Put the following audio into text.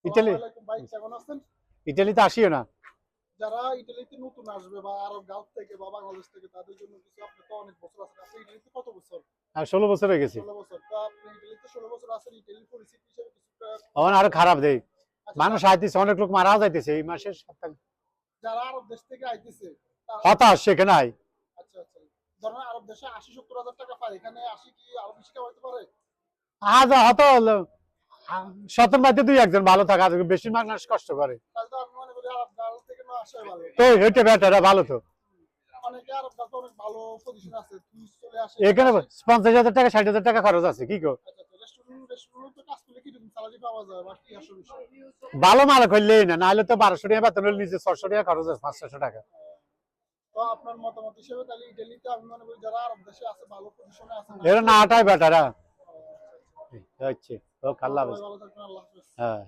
Italy ভাই কেমন আছেন? ইটালিতে আসিও না। যারা ইটালিতে নতুন আসবে বা আরব গালফ থেকে বা বাংলাদেশ থেকে তাদের জন্য কিছু, আপনি তো অনেক বছর আছেন, আপনি ইটালিতে কত বছর? আর 16 বছর হয়ে গেছে। 16 বছর। তো আপনি ইটালিতে 16 বছর আছেন, ইটালির পরিস্থিতি হিসেবে কিছুটা এখন আরো খারাপ দেই, আচ্ছা, মানুষ আইতেছে, অনেক লোক মারা যাইতেছে এই মাসের 7 তারিখ। যারা আরব দেশ থেকে আইতেছে হতাশ সেখানে আই। আচ্ছা আচ্ছা, ধরেন আরব দেশে 80-70 হাজার টাকা পায়, এখানে আসি কি আরো বেশি কামাইতে পারে? আজ হত হলো 70 মধ্যে 2-1 জন ভালো থাকা, বেশি মানুষ কষ্ট করে। তাহলে তো আমি মনে করি আরব গাল থেকে না আসাই ভালো। তো এটা বেটার ভালো তো। অনেকে আরব গাল তো অনেক ভালো পজিশন আছে, টুরিস্ট চলে আসে এখানে 50,000 টাকা 60,000 টাকা খরচ আছে কি গো। আচ্ছা আচ্ছা, রেস্টুরেন্ট তো কাজ করলে কি রকম স্যালারি পাওয়া যায় বা কি আসলে বিষয়? ভালো মাল করলেই না, নাহলে তো 1200 টাকা বেতন হলে নিজে 600 টাকা খরচ আছে, 500 টাকা। তো আপনার মতামত হিসেবে তাহলে ইটালিতে আমি মনে করি যারা আরব দেশে আছে ভালো পজিশনে আছে এরা না আটাই বেটার। হচ্ছে ও আল্লাহ হাফেজ। ভালো থাকবেন, আল্লাহ হাফেজ। হ্যাঁ।